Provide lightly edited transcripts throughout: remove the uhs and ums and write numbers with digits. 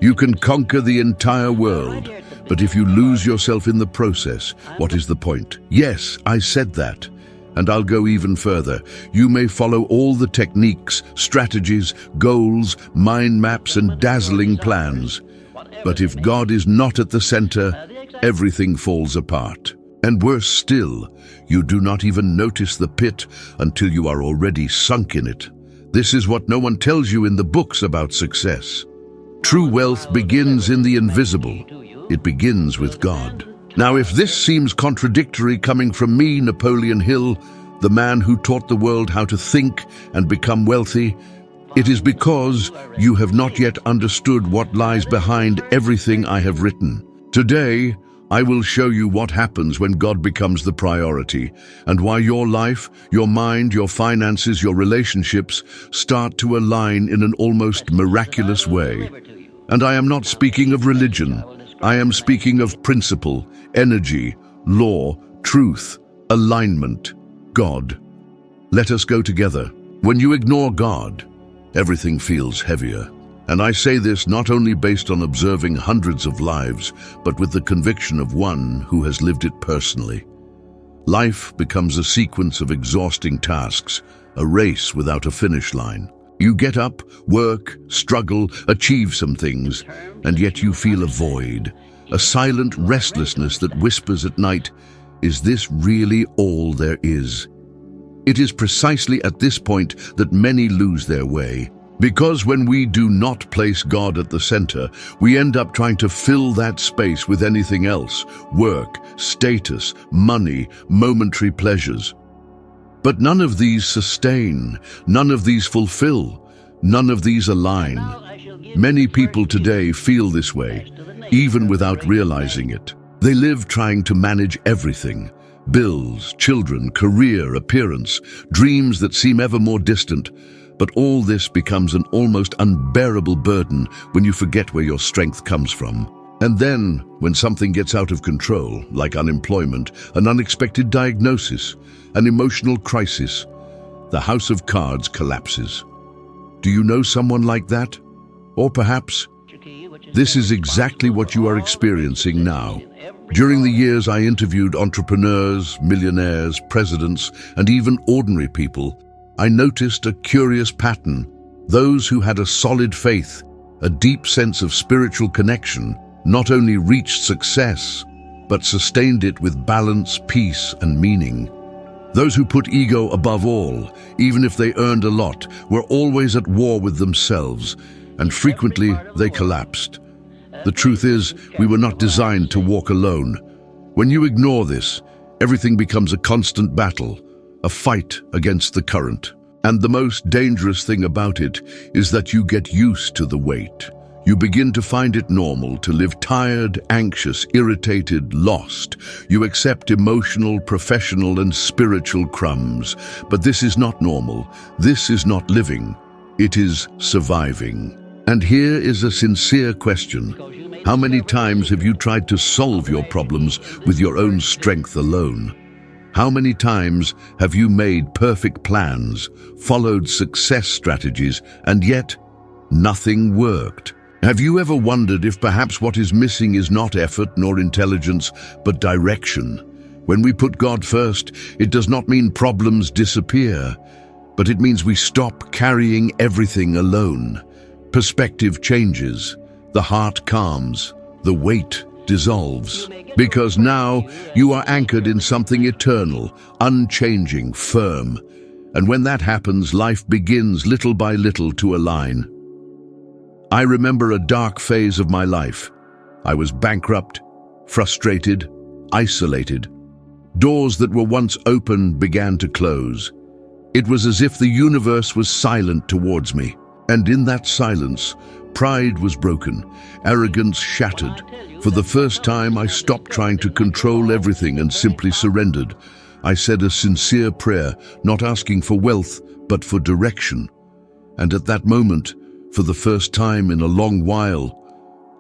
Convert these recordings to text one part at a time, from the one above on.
You can conquer the entire world, but if you lose yourself in the process, what is the point? Yes, I said that. And I'll go even further. You may follow all the techniques, strategies, goals, mind maps, and dazzling plans. But if God is not at the center, everything falls apart. And worse still, you do not even notice the pit until you are already sunk in it. This is what no one tells you in the books about success. True wealth begins in the invisible. It begins with God. Now, if this seems contradictory coming from me, Napoleon Hill, the man who taught the world how to think and become wealthy, it is because you have not yet understood what lies behind everything I have written. Today, I will show you what happens when God becomes the priority, and why your life, your mind, your finances, your relationships start to align in an almost miraculous way. And I am not speaking of religion. I am speaking of principle, energy, law, truth, alignment, God. Let us go together. When you ignore God, everything feels heavier. And I say this not only based on observing hundreds of lives, but with the conviction of one who has lived it personally. Life becomes a sequence of exhausting tasks, a race without a finish line. You get up, work, struggle, achieve some things, and yet you feel a void, a silent restlessness that whispers at night, "Is this really all there is?" It is precisely at this point that many lose their way. Because when we do not place God at the center, we end up trying to fill that space with anything else: work, status, money, momentary pleasures. But none of these sustain, none of these fulfill, none of these align. Many people today feel this way, even without realizing it. They live trying to manage everything: bills, children, career, appearance, dreams that seem ever more distant. But all this becomes an almost unbearable burden when you forget where your strength comes from. And then, when something gets out of control, like unemployment, an unexpected diagnosis, an emotional crisis, the house of cards collapses. Do you know someone like that? Or perhaps, this is exactly what you are experiencing now. During the years I interviewed entrepreneurs, millionaires, presidents, and even ordinary people, I noticed a curious pattern. Those who had a solid faith, a deep sense of spiritual connection, not only reached success, but sustained it with balance, peace, and meaning. Those who put ego above all, even if they earned a lot, were always at war with themselves, and frequently they collapsed. The truth is, we were not designed to walk alone. When you ignore this, everything becomes a constant battle, a fight against the current. And the most dangerous thing about it is that you get used to the weight. You begin to find it normal to live tired, anxious, irritated, lost. You accept emotional, professional, and spiritual crumbs. But this is not normal. This is not living. It is surviving. And here is a sincere question. How many times have you tried to solve your problems with your own strength alone? How many times have you made perfect plans, followed success strategies, and yet nothing worked? Have you ever wondered if perhaps what is missing is not effort nor intelligence, but direction? When we put God first, it does not mean problems disappear, but it means we stop carrying everything alone. Perspective changes, the heart calms, the weight dissolves. Because now you are anchored in something eternal, unchanging, firm. And when that happens, life begins little by little to align. I remember a dark phase of my life. I was bankrupt, frustrated, isolated. Doors that were once open began to close. It was as if the universe was silent towards me. And in that silence, pride was broken, arrogance shattered. For the first time, I stopped trying to control everything and simply surrendered. I said a sincere prayer, not asking for wealth, but for direction. And at that moment, for the first time in a long while,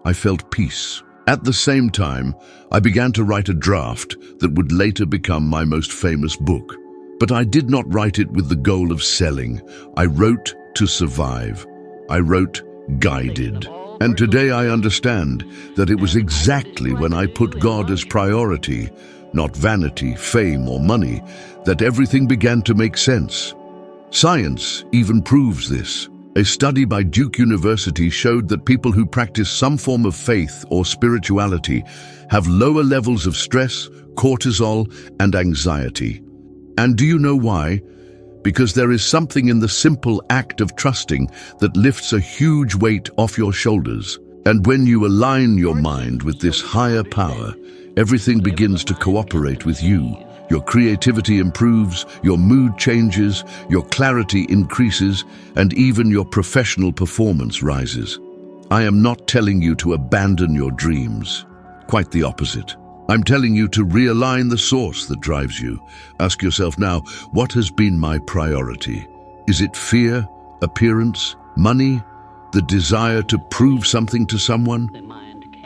I felt peace. At the same time, I began to write a draft that would later become my most famous book. But I did not write it with the goal of selling. I wrote to survive. I wrote guided. And today I understand that it was exactly when I put God as priority, not vanity, fame, or money, that everything began to make sense. Science even proves this. A study by Duke University showed that people who practice some form of faith or spirituality have lower levels of stress, cortisol, and anxiety. And do you know why? Because there is something in the simple act of trusting that lifts a huge weight off your shoulders. And when you align your mind with this higher power, everything begins to cooperate with you. Your creativity improves, your mood changes, your clarity increases, and even your professional performance rises. I am not telling you to abandon your dreams. Quite the opposite. I'm telling you to realign the source that drives you. Ask yourself now, what has been my priority? Is it fear, appearance, money, the desire to prove something to someone?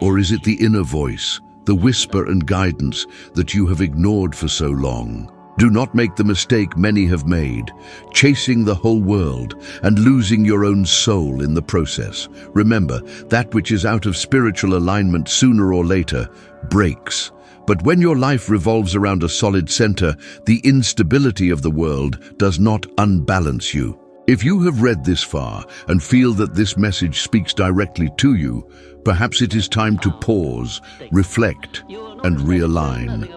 Or is it the inner voice, the whisper and guidance that you have ignored for so long? Do not make the mistake many have made, chasing the whole world and losing your own soul in the process. Remember, that which is out of spiritual alignment sooner or later breaks. But when your life revolves around a solid center, the instability of the world does not unbalance you. If you have read this far and feel that this message speaks directly to you, perhaps it is time to pause, reflect, and realign.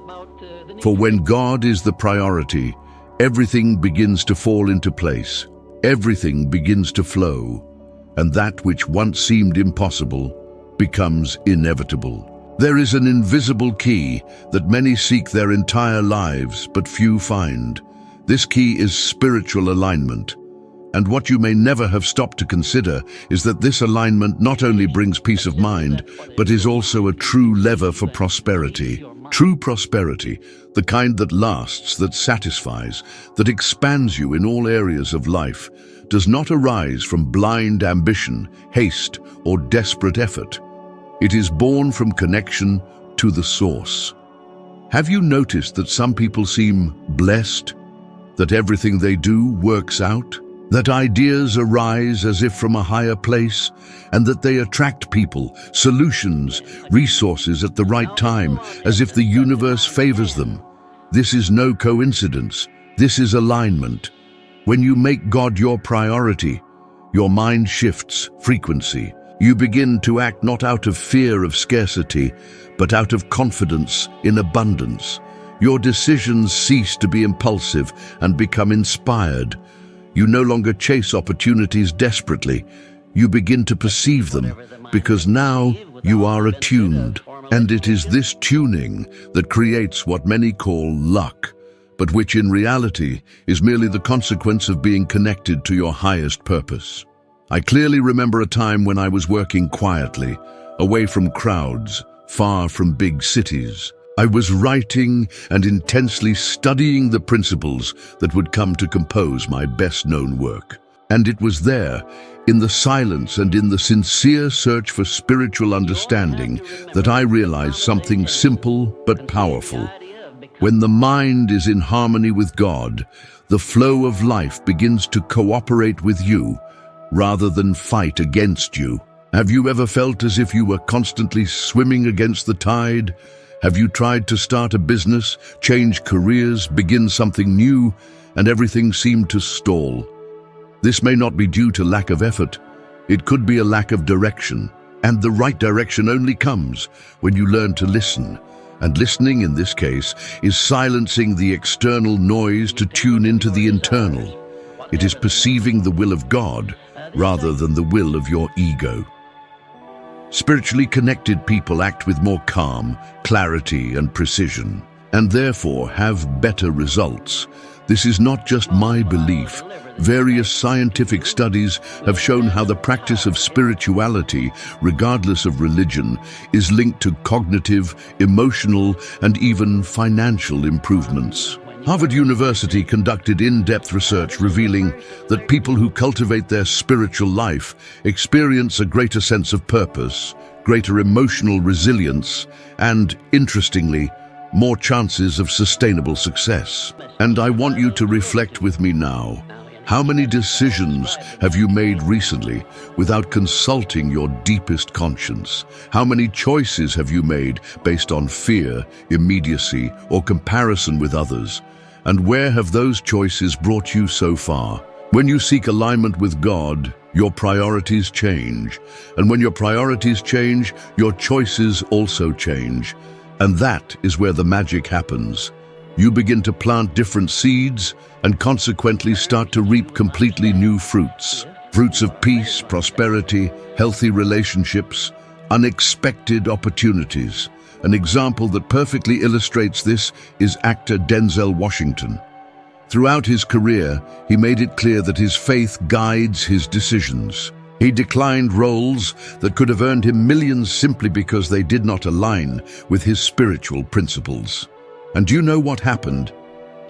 For when God is the priority, everything begins to fall into place. Everything begins to flow, and that which once seemed impossible becomes inevitable. There is an invisible key that many seek their entire lives, but few find. This key is spiritual alignment. And what you may never have stopped to consider is that this alignment not only brings peace of mind, but is also a true lever for prosperity. True prosperity, the kind that lasts, that satisfies, that expands you in all areas of life, does not arise from blind ambition, haste, or desperate effort. It is born from connection to the source. Have you noticed that some people seem blessed? That everything they do works out? That ideas arise as if from a higher place, and that they attract people, solutions, resources at the right time, as if the universe favors them? This is no coincidence. This is alignment. When you make God your priority, your mind shifts frequency. You begin to act not out of fear of scarcity, but out of confidence in abundance. Your decisions cease to be impulsive and become inspired. You no longer chase opportunities desperately. You begin to perceive them, because now you are attuned. And it is this tuning that creates what many call luck, but which in reality is merely the consequence of being connected to your highest purpose. I clearly remember a time when I was working quietly, away from crowds, far from big cities. I was writing and intensely studying the principles that would come to compose my best-known work. And it was there, in the silence and in the sincere search for spiritual understanding, that I realized something simple but powerful. When the mind is in harmony with God, the flow of life begins to cooperate with you, rather than fight against you. Have you ever felt as if you were constantly swimming against the tide? Have you tried to start a business, change careers, begin something new, and everything seemed to stall? This may not be due to lack of effort. It could be a lack of direction. And the right direction only comes when you learn to listen. And listening, in this case, is silencing the external noise to tune into the internal. It is perceiving the will of God rather than the will of your ego. Spiritually connected people act with more calm, clarity, and precision, and therefore have better results. This is not just my belief. Various scientific studies have shown how the practice of spirituality, regardless of religion, is linked to cognitive, emotional, and even financial improvements. Harvard University conducted in-depth research revealing that people who cultivate their spiritual life experience a greater sense of purpose, greater emotional resilience, and, interestingly, more chances of sustainable success. And I want you to reflect with me now. How many decisions have you made recently without consulting your deepest conscience? How many choices have you made based on fear, immediacy, or comparison with others? And where have those choices brought you so far? When you seek alignment with God, your priorities change. And when your priorities change, your choices also change. And that is where the magic happens. You begin to plant different seeds and consequently start to reap completely new fruits. Fruits of peace, prosperity, healthy relationships, unexpected opportunities. An example that perfectly illustrates this is actor Denzel Washington. Throughout his career, he made it clear that his faith guides his decisions. He declined roles that could have earned him millions simply because they did not align with his spiritual principles. And do you know what happened?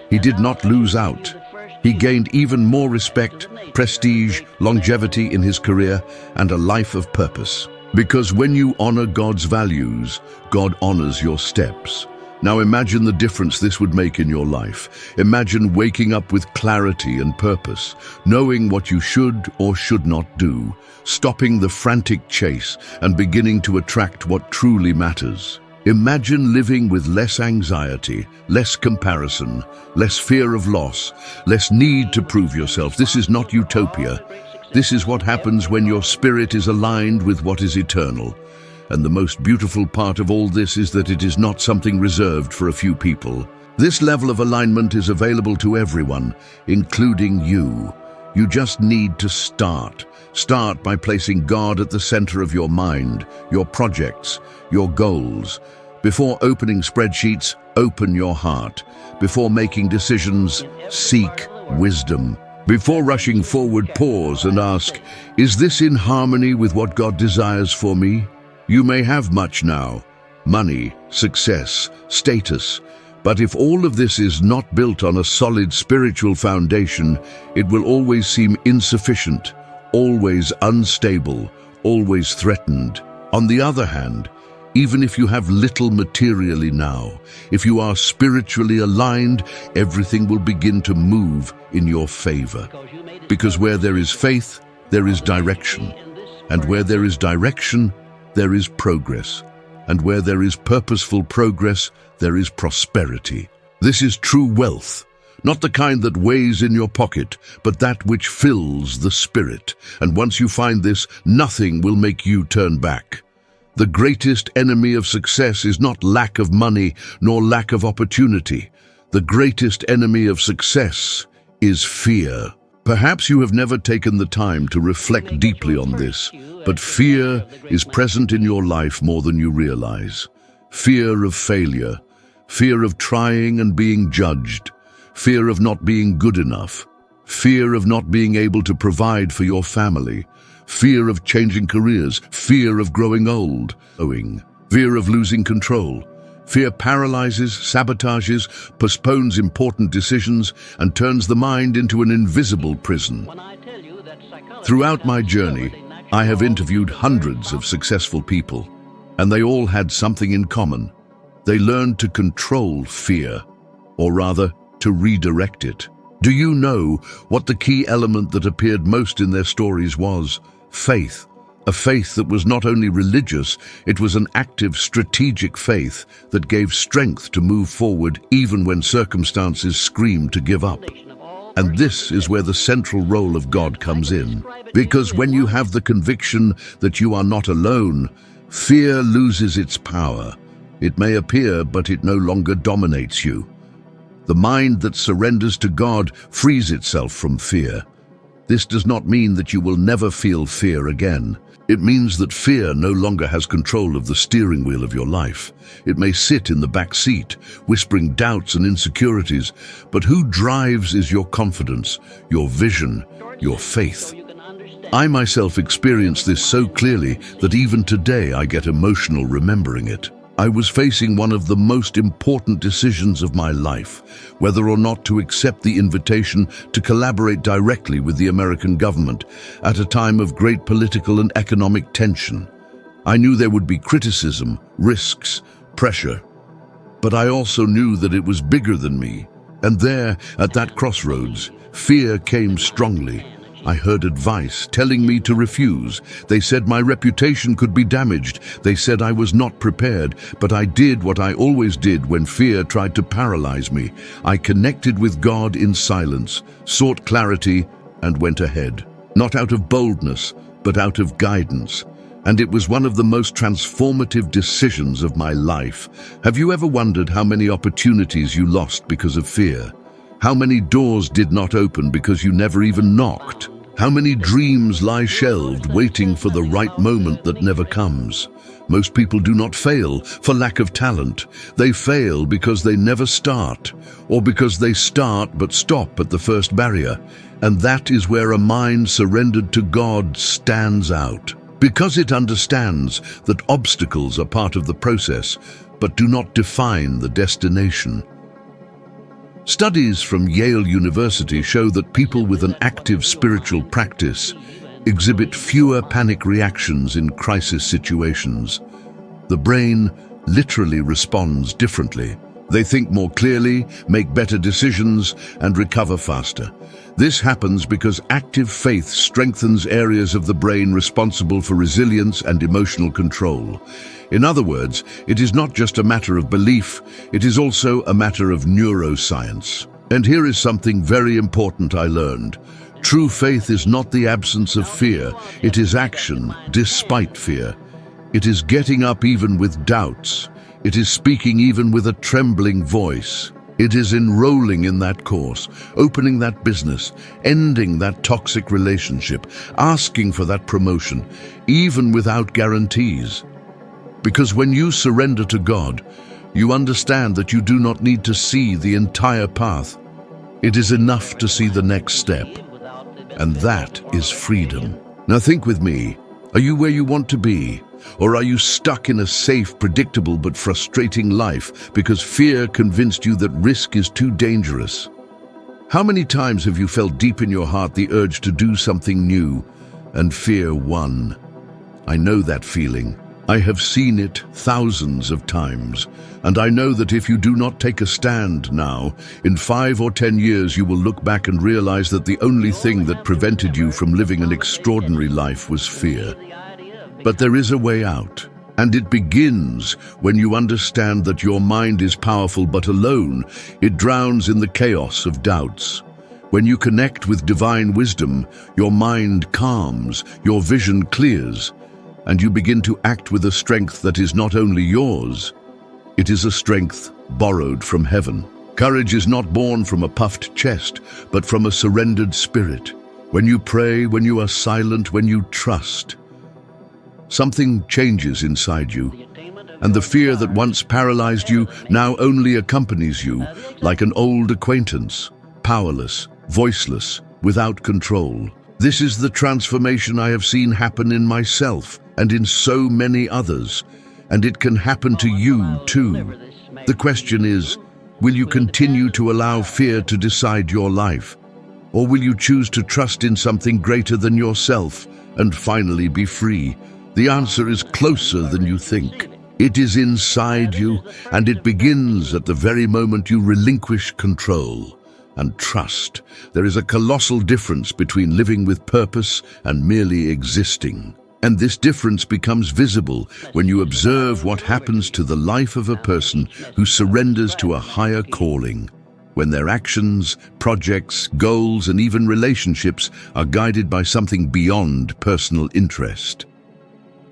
He did not lose out. He gained even more respect, prestige, longevity in his career, and a life of purpose. Because when you honor God's values, God honors your steps. Now imagine the difference this would make in your life. Imagine waking up with clarity and purpose, knowing what you should or should not do, stopping the frantic chase and beginning to attract what truly matters. Imagine living with less anxiety, less comparison, less fear of loss, less need to prove yourself. This is not utopia. This is what happens when your spirit is aligned with what is eternal. And the most beautiful part of all this is that it is not something reserved for a few people. This level of alignment is available to everyone, including you. You just need to start. Start by placing God at the center of your mind, your projects, your goals. Before opening spreadsheets, open your heart. Before making decisions, seek wisdom. Before rushing forward, pause and ask, is this in harmony with what God desires for me? You may have much now, money, success, status, but if all of this is not built on a solid spiritual foundation, it will always seem insufficient, always unstable, always threatened. On the other hand, even if you have little materially now, if you are spiritually aligned, everything will begin to move in your favor. Because where there is faith, there is direction. And where there is direction, there is progress. And where there is purposeful progress, there is prosperity. This is true wealth, not the kind that weighs in your pocket, but that which fills the spirit. And once you find this, nothing will make you turn back. The greatest enemy of success is not lack of money nor lack of opportunity. The greatest enemy of success is fear. Perhaps you have never taken the time to reflect deeply on this, but fear is present in your life more than you realize. Fear of failure, fear of trying and being judged, fear of not being good enough, fear of not being able to provide for your family, fear of changing careers, fear of growing old, fear of losing control. Fear paralyzes, sabotages, postpones important decisions, and turns the mind into an invisible prison. Throughout my journey, I have interviewed hundreds of successful people, and they all had something in common. They learned to control fear, or rather, to redirect it. Do you know what the key element that appeared most in their stories was? Faith. A faith that was not only religious, it was an active, strategic faith that gave strength to move forward even when circumstances screamed to give up. And this is where the central role of God comes in. Because when you have the conviction that you are not alone, fear loses its power. It may appear, but it no longer dominates you. The mind that surrenders to God frees itself from fear. This does not mean that you will never feel fear again. It means that fear no longer has control of the steering wheel of your life. It may sit in the back seat, whispering doubts and insecurities, but who drives is your confidence, your vision, your faith. I myself experienced this so clearly that even today I get emotional remembering it. I was facing one of the most important decisions of my life, whether or not to accept the invitation to collaborate directly with the American government at a time of great political and economic tension. I knew there would be criticism, risks, pressure, but I also knew that it was bigger than me, And there, at that crossroads, fear came strongly. I heard advice telling me to refuse. They said my reputation could be damaged. They said I was not prepared, but I did what I always did when fear tried to paralyze me. I connected with God in silence, sought clarity, and went ahead. Not out of boldness, but out of guidance. And it was one of the most transformative decisions of my life. Have you ever wondered how many opportunities you lost because of fear? How many doors did not open because you never even knocked? How many dreams lie shelved, waiting for the right moment that never comes? Most people do not fail for lack of talent. They fail because they never start, or because they start but stop at the first barrier. And that is where a mind surrendered to God stands out. Because it understands that obstacles are part of the process, but do not define the destination. Studies from Yale University show that people with an active spiritual practice exhibit fewer panic reactions in crisis situations. The brain literally responds differently. They think more clearly, make better decisions, and recover faster. This happens because active faith strengthens areas of the brain responsible for resilience and emotional control. In other words, it is not just a matter of belief, it is also a matter of neuroscience. And here is something very important I learned. True faith is not the absence of fear, it is action despite fear. It is getting up even with doubts. It is speaking even with a trembling voice. It is enrolling in that course, opening that business, ending that toxic relationship, asking for that promotion, even without guarantees. Because when you surrender to God, you understand that you do not need to see the entire path. It is enough to see the next step. And that is freedom. Now think with me. Are you where you want to be? Or are you stuck in a safe, predictable, but frustrating life because fear convinced you that risk is too dangerous? How many times have you felt deep in your heart the urge to do something new and fear won? I know that feeling. I have seen it thousands of times, and I know that if you do not take a stand now, in 5 or 10 years you will look back and realize that the only thing that prevented you from living an extraordinary life was fear. But there is a way out, and it begins when you understand that your mind is powerful but alone. It drowns in the chaos of doubts. When you connect with divine wisdom, your mind calms, your vision clears, and you begin to act with a strength that is not only yours, it is a strength borrowed from heaven. Courage is not born from a puffed chest, but from a surrendered spirit. When you pray, when you are silent, when you trust, something changes inside you, and the fear that once paralyzed you now only accompanies you like an old acquaintance, powerless, voiceless, without control. This is the transformation I have seen happen in myself and in so many others, and it can happen to you too. The question is, will you continue to allow fear to decide your life? Or will you choose to trust in something greater than yourself and finally be free? The answer is closer than you think. It is inside you, and it begins at the very moment you relinquish control and trust. There is a colossal difference between living with purpose and merely existing. And this difference becomes visible when you observe what happens to the life of a person who surrenders to a higher calling, when their actions, projects, goals, and even relationships are guided by something beyond personal interest.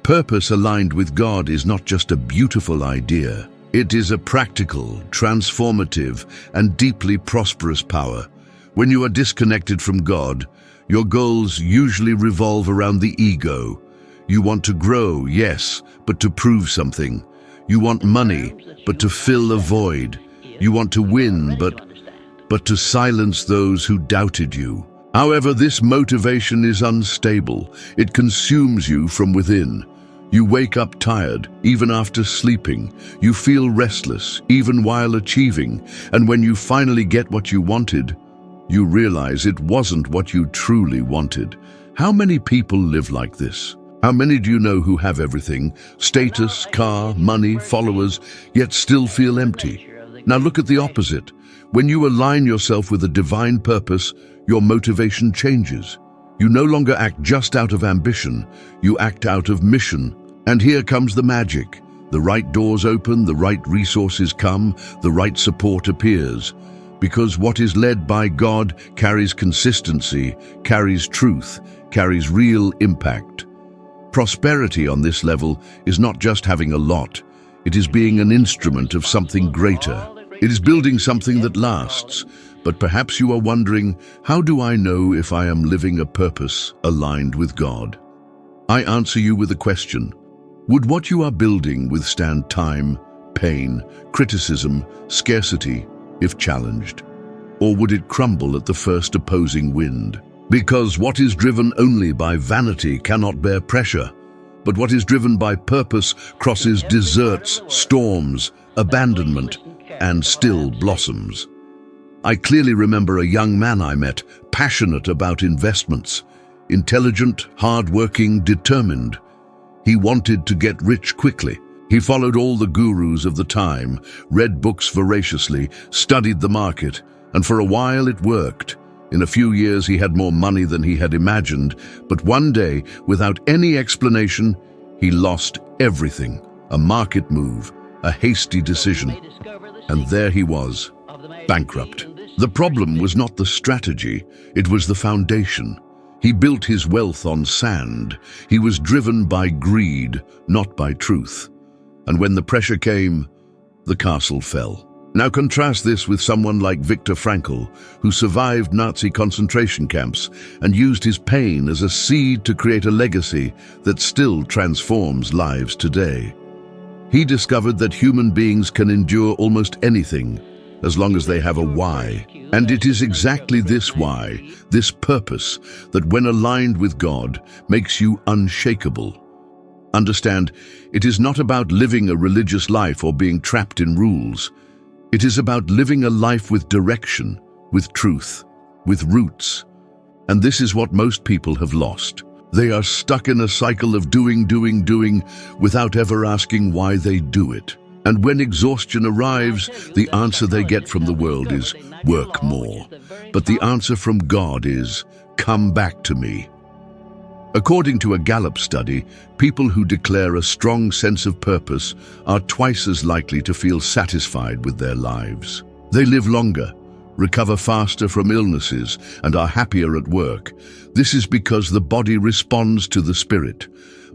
Purpose aligned with God is not just a beautiful idea. It is a practical, transformative, and deeply prosperous power. When you are disconnected from God, your goals usually revolve around the ego. You want to grow, yes, but to prove something. You want money, but to fill a void. You want to win, but to silence those who doubted you. However, this motivation is unstable. It consumes you from within. You wake up tired, even after sleeping. You feel restless, even while achieving. And when you finally get what you wanted, you realize it wasn't what you truly wanted. How many people live like this? How many do you know who have everything, status, car, money, followers, yet still feel empty? Now look at the opposite. When you align yourself with a divine purpose, your motivation changes. You no longer act just out of ambition, you act out of mission. And here comes the magic. The right doors open, the right resources come, the right support appears. Because what is led by God carries consistency, carries truth, carries real impact. Prosperity on this level is not just having a lot, it is being an instrument of something greater. It is building something that lasts. But perhaps you are wondering, how do I know if I am living a purpose aligned with God? I answer you with a question. Would what you are building withstand time, pain, criticism, scarcity, if challenged? Or would it crumble at the first opposing wind? Because what is driven only by vanity cannot bear pressure, but what is driven by purpose crosses deserts, storms, abandonment, and still blossoms. I clearly remember a young man I met, passionate about investments, intelligent, hard-working, determined. He wanted to get rich quickly. He followed all the gurus of the time, read books voraciously, studied the market, and for a while it worked. In a few years he had more money than he had imagined, but one day, without any explanation, he lost everything. A market move, a hasty decision, and there he was, bankrupt. The problem was not the strategy, it was the foundation. He built his wealth on sand. He was driven by greed, not by truth. And when the pressure came, the castle fell. Now contrast this with someone like Viktor Frankl, who survived Nazi concentration camps and used his pain as a seed to create a legacy that still transforms lives today. He discovered that human beings can endure almost anything as long as they have a why. And it is exactly this why, this purpose, that when aligned with God, makes you unshakable. Understand, it is not about living a religious life or being trapped in rules. It is about living a life with direction, with truth, with roots. And this is what most people have lost. They are stuck in a cycle of doing without ever asking why they do it. And when exhaustion arrives, the answer they get from the world is, work more. But the answer from God is, come back to me. According to a Gallup study, people who declare a strong sense of purpose are twice as likely to feel satisfied with their lives. They live longer, recover faster from illnesses, and are happier at work. This is because the body responds to the spirit.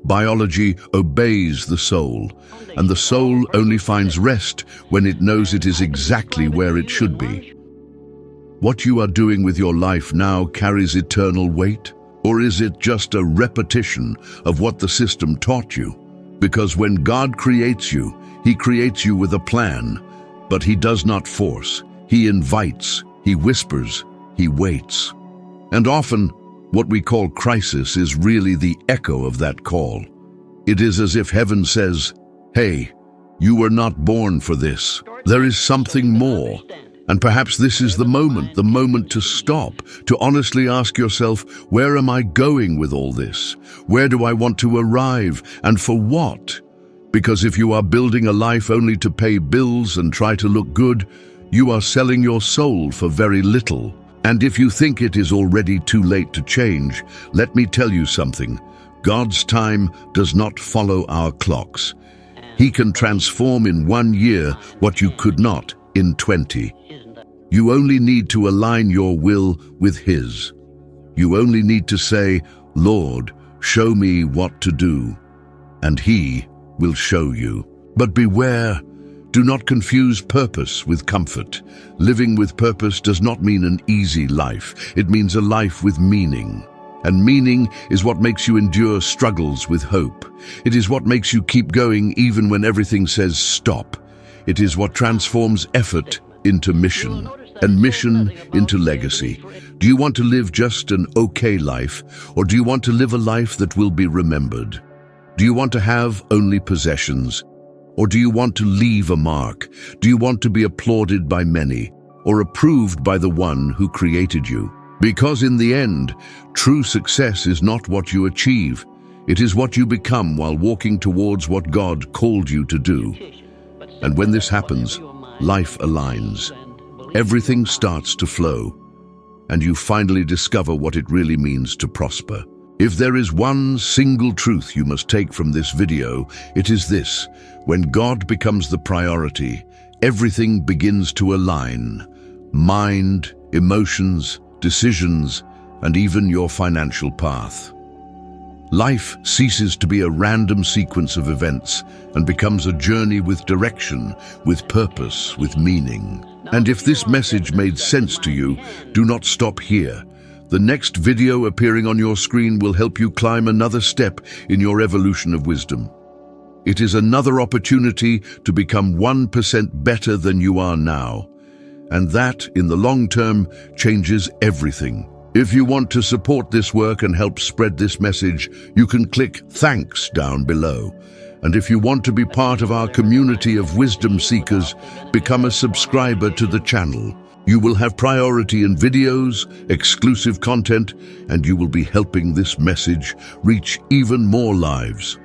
Biology obeys the soul, and the soul only finds rest when it knows it is exactly where it should be. What you are doing with your life now carries eternal weight, or is it just a repetition of what the system taught you? Because when God creates you, He creates you with a plan, but He does not force. He invites, He whispers, He waits. And often, what we call crisis is really the echo of that call. It is as if heaven says, hey, you were not born for this. There is something more. And perhaps this is the moment to stop, to honestly ask yourself, where am I going with all this? Where do I want to arrive, and for what? Because if you are building a life only to pay bills and try to look good, you are selling your soul for very little. And if you think it is already too late to change, let me tell you something. God's time does not follow our clocks. He can transform in 1 year what you could not in 20. You only need to align your will with His. You only need to say, Lord, show me what to do, and He will show you. But beware, do not confuse purpose with comfort. Living with purpose does not mean an easy life. It means a life with meaning. And meaning is what makes you endure struggles with hope. It is what makes you keep going even when everything says stop. It is what transforms effort into mission, and mission into legacy. Do you want to live just an okay life, or do you want to live a life that will be remembered? Do you want to have only possessions, or do you want to leave a mark? Do you want to be applauded by many, or approved by the one who created you? Because in the end, true success is not what you achieve. It is what you become while walking towards what God called you to do. And when this happens, life aligns. Everything starts to flow, and you finally discover what it really means to prosper. If there is one single truth you must take from this video, it is this: when God becomes the priority, everything begins to align. Mind, emotions, decisions, and even your financial path. Life ceases to be a random sequence of events and becomes a journey with direction, with purpose, with meaning. And if this message made sense to you, do not stop here. The next video appearing on your screen will help you climb another step in your evolution of wisdom. It is another opportunity to become 1% better than you are now. And that, in the long term, changes everything. If you want to support this work and help spread this message, you can click Thanks down below. And if you want to be part of our community of wisdom seekers, become a subscriber to the channel. You will have priority in videos, exclusive content, and you will be helping this message reach even more lives.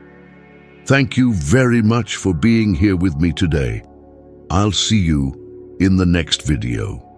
Thank you very much for being here with me today. I'll see you in the next video.